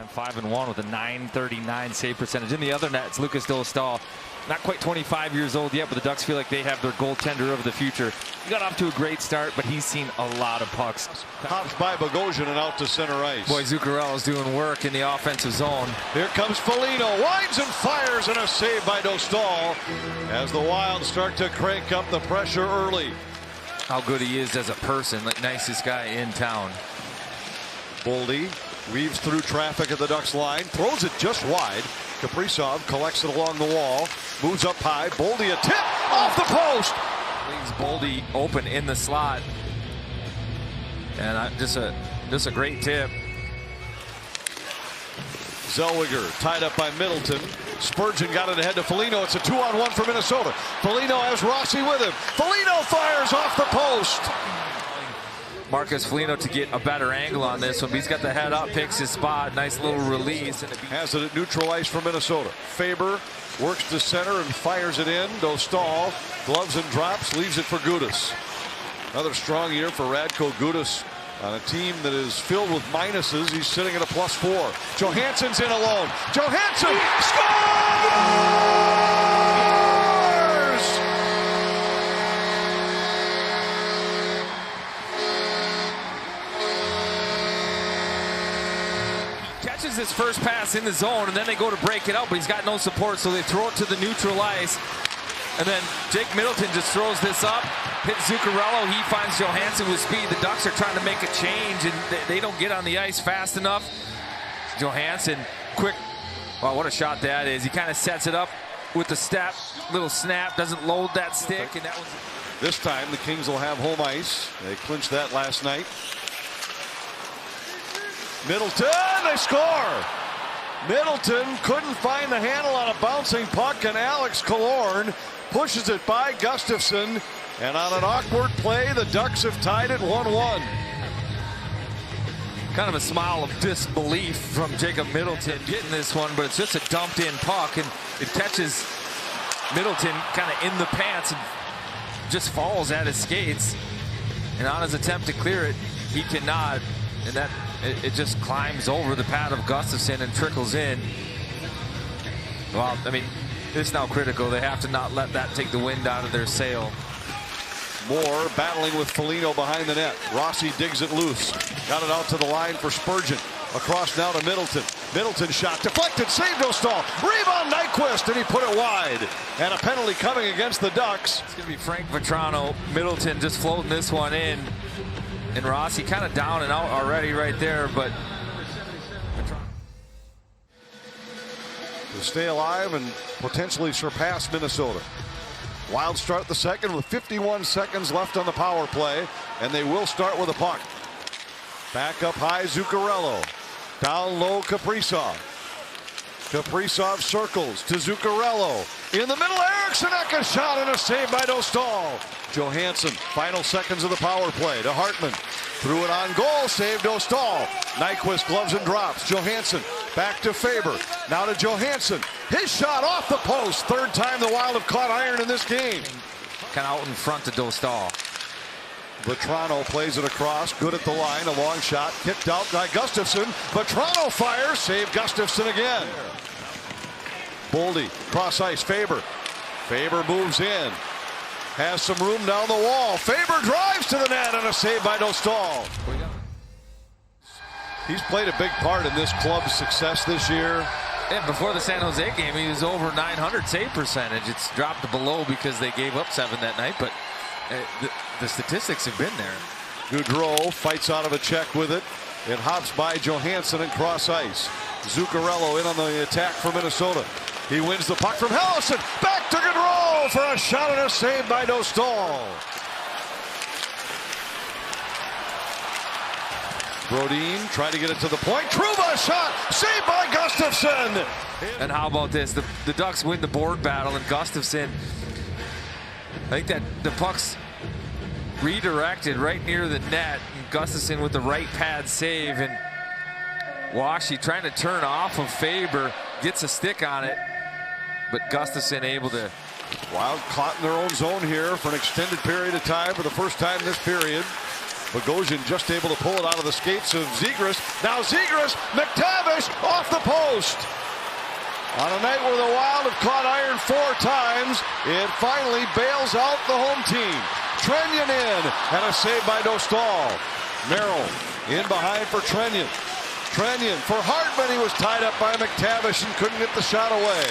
5-1 with a .939 save percentage. In the other net, it's Lucas Dostal. Not quite 25 years old yet, but the Ducks feel like they have their goaltender of the future. He got off to a great start, but he's seen a lot of pucks. Hops by Bogosian and out to center ice. Boy, Zuccarello's doing work in the offensive zone. Here comes Foligno, winds and fires, and a save by Dostal as the Wild start to crank up the pressure early. How good he is as a person, like nicest guy in town. Boldy weaves through traffic at the Ducks line, throws it just wide. Kaprizov collects it along the wall, moves up high. Boldy a tip off the post. Leaves Boldy open in the slot, and just a great tip. Zellweger tied up by Middleton. Spurgeon got it ahead to Foligno. It's a 2-on-1 for Minnesota. Foligno has Rossi with him. Foligno fires off the post. Marcus Foligno to get a better angle on this one. He's got the head up, picks his spot. Nice little release. And has it at neutral ice for Minnesota. Faber works to center and fires it in. Dostal gloves and drops, leaves it for Gudas. Another strong year for Radko Gudas on a team that is filled with minuses. He's sitting at a +4. Johansson's in alone. Johansson scores! Catches his first pass in the zone, and then they go to break it up, but he's got no support, so they throw it to the neutral ice. And then Jake Middleton just throws this up, hits Zuccarello. He finds Johansson with speed. The Ducks are trying to make a change, and they don't get on the ice fast enough. Johansson, quick. Wow, what a shot that is. He kind of sets it up with the step, little snap, doesn't load that stick. And that was... This time the Kings will have home ice. They clinched that last night. Middleton, they score! Middleton couldn't find the handle on a bouncing puck, and Alex Killorn pushes it by Gustafsson, and on an awkward play, the Ducks have tied it 1-1. Kind of a smile of disbelief from Jacob Middleton getting this one, but it's just a dumped in puck, and it catches Middleton kind of in the pants and just falls at his skates. And on his attempt to clear it, he cannot, and that it just climbs over the pad of Gustafsson and trickles in. Well, I mean, it's now critical. They have to not let that take the wind out of their sail. Moore battling with Foligno behind the net. Rossi digs it loose. Got it out to the line for Spurgeon. Across now to Middleton. Middleton shot deflected. Saved Dostal. Rebound Nyquist, and he put it wide. And a penalty coming against the Ducks. It's going to be Frank Vetrano. Middleton just floating this one in. And Rossi kind of down and out already right there, but to stay alive and potentially surpass Minnesota. Wild start the second with 51 seconds left on the power play, and they will start with a puck. Back up high, Zuccarello. Down low, Kaprizov. Kaprizov circles to Zuccarello. In the middle, Eriksson Ek, a shot and a save by Dostal. Johansson, final seconds of the power play to Hartman. Threw it on goal, saved Dostal. Nyquist gloves and drops. Johansson back to Faber. Now to Johansson. His shot off the post. Third time the Wild have caught iron in this game. Kind of out in front to Dostal. Vetrano plays it across. Good at the line. A long shot. Kicked out by Gustafsson. Vetrano fires. Save Gustafsson again. Boldy. Cross ice. Faber. Faber moves in. Has some room down the wall. Faber drives to the net and a save by Dostal. He's played a big part in this club's success this year. Yeah, before the San Jose game, he was over 900 save percentage. It's dropped below because they gave up 7 that night, but the statistics have been there. Gaudreau fights out of a check with it. It hops by Johansson and cross ice. Zuccarello in on the attack for Minnesota. He wins the puck from Helleson. Back to Gaudreau for a shot and a save by Dostal. Brodin tried to get it to the point. Trouba shot. Saved by Gustafsson. And how about this? The Ducks win the board battle, and Gustafsson, I think that the puck's redirected right near the net. And Gustafsson with the right pad save. And Washi trying to turn off of Faber. Gets a stick on it. But Gustafsson able to. Wild caught in their own zone here for an extended period of time for the first time this period. Bogosian just able to pull it out of the skates of Zegras. Now Zegras, McTavish off the post. On a night where the Wild have caught iron 4 times, it finally bails out the home team. Trenyon in, and a save by Dostal. Merrill in behind for Trenyon. Trenyon for Hartman. He was tied up by McTavish and couldn't get the shot away.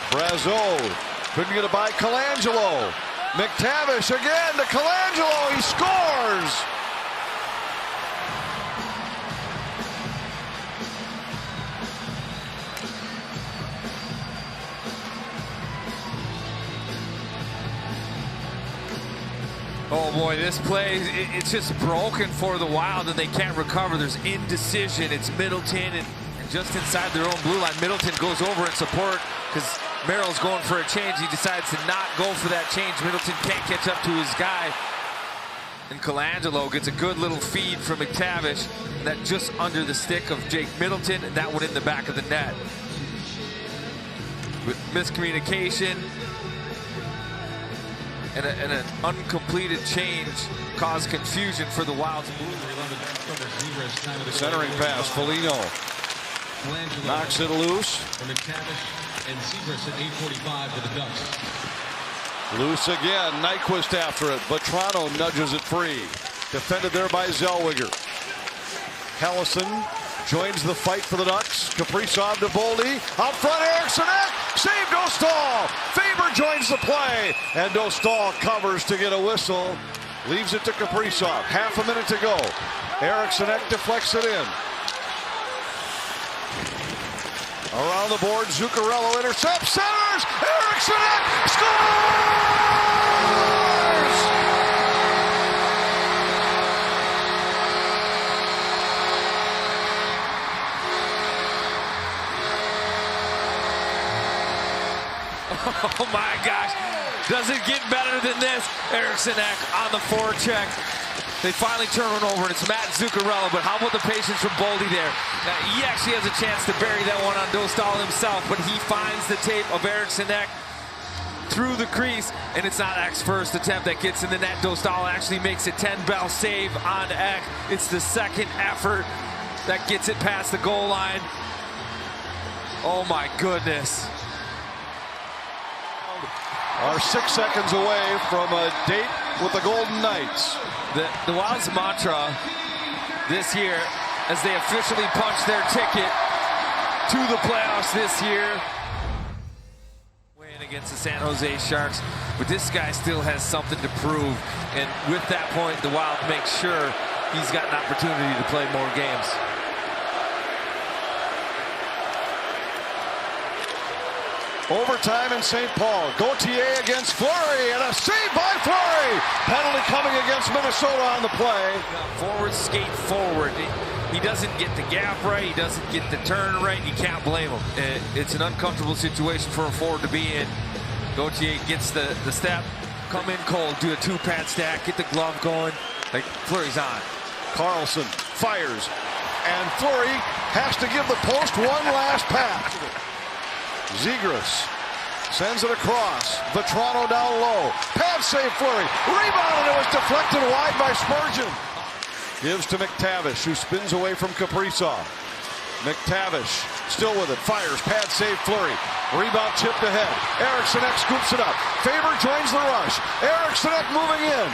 Brazeau couldn't get it by Colangelo. McTavish again to Colangelo. He scores. Oh boy, this play, it's just broken for the Wild and they can't recover. There's indecision. It's Middleton and just inside their own blue line. Middleton goes over in support because Merrill's going for a change. He decides to not go for that change. Middleton can't catch up to his guy. And Colangelo gets a good little feed from McTavish. That just under the stick of Jake Middleton, and that one in the back of the net. With miscommunication and an uncompleted change caused confusion for the Wild. Centering pass, Foligno knocks it loose. And Zegras at 8:45 to the Ducks. Loose again, Nyquist after it, but Toronto nudges it free. Defended there by Zellweger. Helleson joins the fight for the Ducks. Kaprizov to Boldy. Out front, Eriksson Ek. Save Dostal. Faber joins the play. And Dostal covers to get a whistle. Leaves it to Kaprizov. Half a minute to go. Eriksson Ek deflects it in. Around the board, Zuccarello intercepts, centers. Eriksson Ek scores! Oh my gosh, does it get better than this? Eriksson Ek on the forecheck. They finally turn it over, and it's Matt Zuccarello, but how about the patience from Boldy there? Now, he actually has a chance to bury that one on Dostal himself, but he finds the tape of Eriksson Ek through the crease, and it's not Ek's first attempt that gets in the net. Dostal actually makes a 10-bell save on Ek. It's the second effort that gets it past the goal line. Oh my goodness. Are 6 seconds away from a date with the Golden Knights. The Wild's mantra this year, as they officially punch their ticket to the playoffs this year, win against the San Jose Sharks, but this guy still has something to prove, and with that point, the Wild makes sure he's got an opportunity to play more games. Overtime in St. Paul. Gauthier against Fleury, and a save by Fleury. Penalty coming against Minnesota on the play. Forward skate forward. He doesn't get the gap right. He doesn't get the turn right. You can't blame him. It's an uncomfortable situation for a forward to be in. Gauthier gets the step, come in cold, do a 2-pad stack, get the glove going. Like Fleury's on. Carlson fires, and Fleury has to give the post one last pass. Zegras sends it across. Vetrano down low. Pad save Fleury. Rebound, and it was deflected wide by Spurgeon. Gives to McTavish, who spins away from Kaprizov. McTavish still with it. Fires. Pad save Fleury. Rebound tipped ahead. Eriksson Ek scoops it up. Faber joins the rush. Eriksson Ek moving in.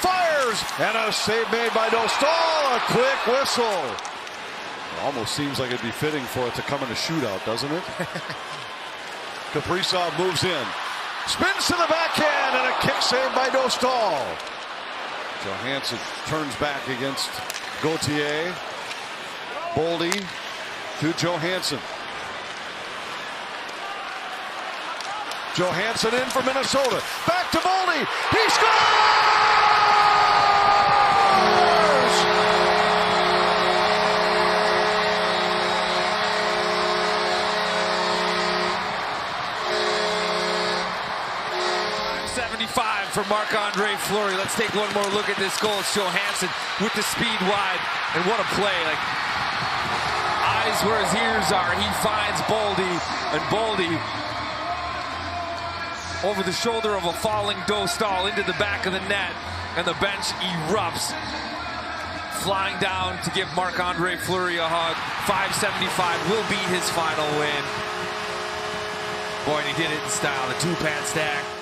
Fires. And a save made by Dostal. A quick whistle. It almost seems like it'd be fitting for it to come in a shootout, doesn't it? Kaprizov moves in, spins to the backhand, and a kick saved by Dostal. Johansson turns back against Gauthier. Boldy to Johansson. Johansson in for Minnesota. Back to Boldy. He scores! 75 for Marc-Andre Fleury. Let's take one more look at this goal. It's Johansson with the speed wide, and what a play. Like, eyes where his ears are. He finds Boldy, and Boldy over the shoulder of a falling Dostal into the back of the net. and the bench erupts, flying down to give Marc-Andre Fleury a hug. 575 will be his final win. Boy, and he did it in style, the two-pad stack.